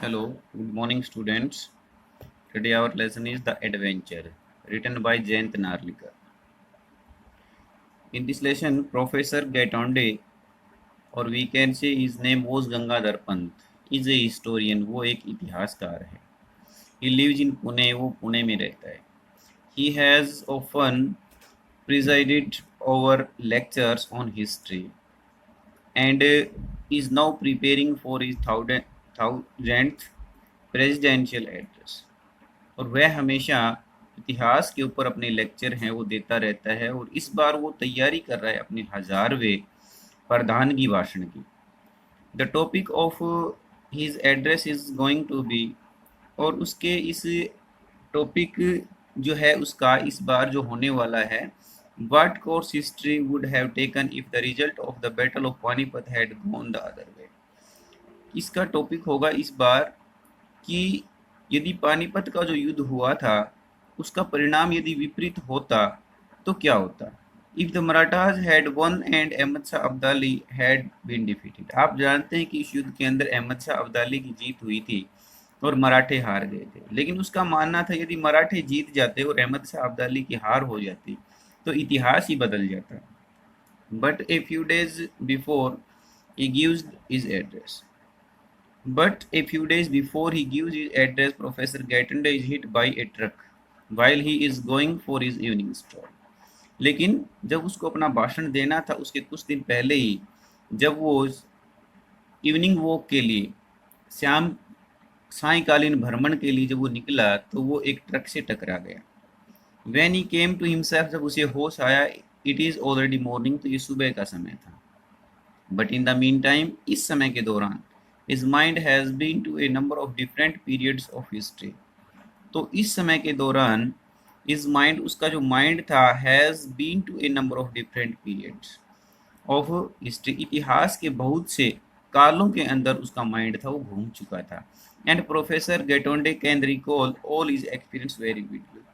Hello, good morning, students. Today our lesson is The Adventure, written by Jayant Narlikar. In this lesson, Professor Gaitonde, or we can say his name was Gangadhar Pant, is a historian. वो एक इतिहासकार है. He lives in Pune. वो पुणे में रहता है. He has often presided over lectures on history and is now preparing for his thousandth presidential address. और वह हमेशा इतिहास के ऊपर अपने लेक्चर हैं वो देता रहता है और इस बार वो तैयारी कर रहा है अपने 1000वें प्रधानगी भाषण की. The topic of his address is going to be, और उसके इस टॉपिक जो है उसका इस बार जो होने वाला है, what course history would have taken if the result of the battle of Panipat had gone the other way. इसका टॉपिक होगा इस बार कि यदि पानीपत का जो युद्ध हुआ था उसका परिणाम यदि विपरीत होता तो क्या होता. If the Marathas had won and Ahmad Shah Abdali had been defeated. आप जानते हैं कि इस युद्ध के अंदर अहमद शाह अब्दाली की जीत हुई थी और मराठे हार गए थे, लेकिन उसका मानना था यदि मराठे जीत जाते और अहमद शाह अब्दाली की हार हो जाती तो इतिहास ही बदल जाता. But a few days before he gives his address. But a few days before he gives his address, Professor Gaitonde is hit by a truck while he is going for his evening stroll. लेकिन जब उसको अपना भाषण देना था उसके कुछ दिन पहले ही, जब वो इवनिंग वॉक के लिए सायंकालीन भ्रमण के लिए जब वो निकला तो वो एक ट्रक से टकरा गया. When he came to himself, जब उसे होश आया, it is already morning, तो ये सुबह का समय था. But in the meantime, इस समय के दौरान his mind has been to a number of different periods of history. तो इस समय के दौरान his mind, उसका जो माइंड था, has been to a number of different periods of history. इतिहास के बहुत से कालों के अंदर उसका माइंड था, वो घूम चुका था. And professor Gaitonde can recall all his experience very vividly.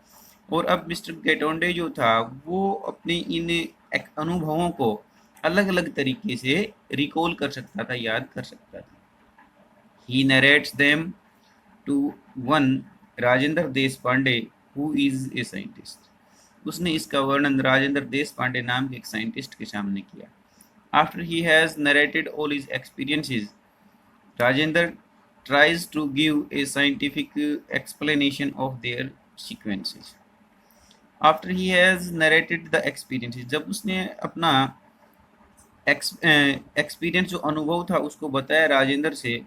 और अब मिस्टर गेटोंडे जो था वो अपने इन अनुभवों को अलग अलग तरीके से रिकॉल कर सकता था, याद कर सकता था. He narrates them to one Rajendra देश Pandey who is a scientist. उसने इसका वर्णन राजेंद्र देश पांडे नाम के एक साइंटिस्ट के सामने किया. After he has narrated all his experiences, Rajendra tries to give a scientific explanation of their sequences. After he has narrated the experiences, जब उसने अपना एक्सपीरियंस जो अनुभव था उसको बताया राजेंद्र से,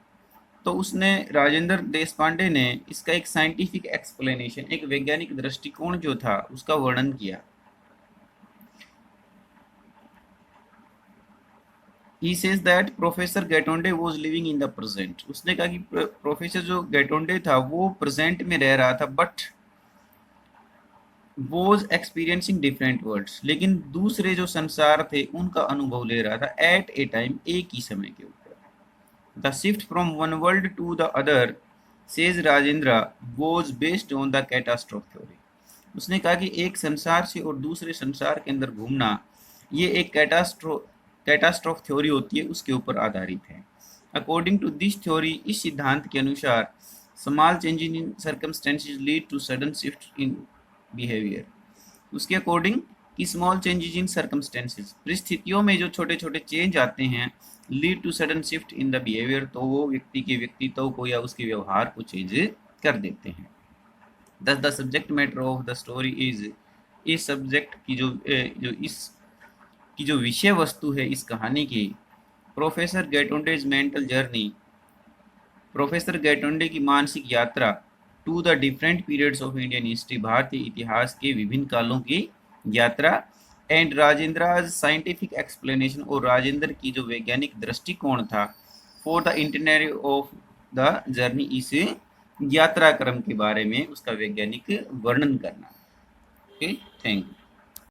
तो उसने राजेंद्र देशपांडे ने इसका एक साइंटिफिक एक्सप्लेनेशन, एक वैज्ञानिक दृष्टिकोण जो था उसका वर्णन किया. He says that Professor Gaitonde was living in the present. उसने कहा कि प्रोफेसर जो गैटोंडे था वो प्रेजेंट में रह रहा था, but was experiencing different worlds. लेकिन दूसरे जो संसार थे उनका अनुभव ले रहा था एट ए टाइम, एक ही समय के ऊपर. The shift from one world to the other, says Rajendra, was based on the catastrophe theory. उसने कहा कि एक संसार से और दूसरे संसार के अंदर घूमना ये एक कैटास्ट्रोफ थ्योरी होती है, उसके ऊपर आधारित है. अकॉर्डिंग टू दिस थ्योरी, इस सिद्धांत के अनुसार, small changes in circumstances lead to sudden shift in behaviour. उसके अकॉर्डिंग कि स्मॉल चेंजेस इन सर्कमस्टेंसेस, परिस्थितियों में जो छोटे छोटे चेंज आते हैं, lead to sudden shift in the behaviour, तो वो व्यक्ति के व्यक्तित्व को या उसके व्यवहार को चेंज कर देते हैं. Thus the subject matter of the story is, इस सब्जेक्ट की जो विषय वस्तु है इस कहानी की, professor Gaitonde's mental journey, professor Gaitonde की मानसिक यात्रा, to the different periods of Indian history, भारतीय इतिहास के विभिन्न कालों की यात्रा, एंड राजेंद्र साइंटिफिक एक्सप्लेनेशन, और राजेंद्र की जो वैज्ञानिक दृष्टिकोण था, for the itinerary of the journey, इस यात्रा क्रम के बारे में उसका वैज्ञानिक वर्णन करना. Okay, thank you.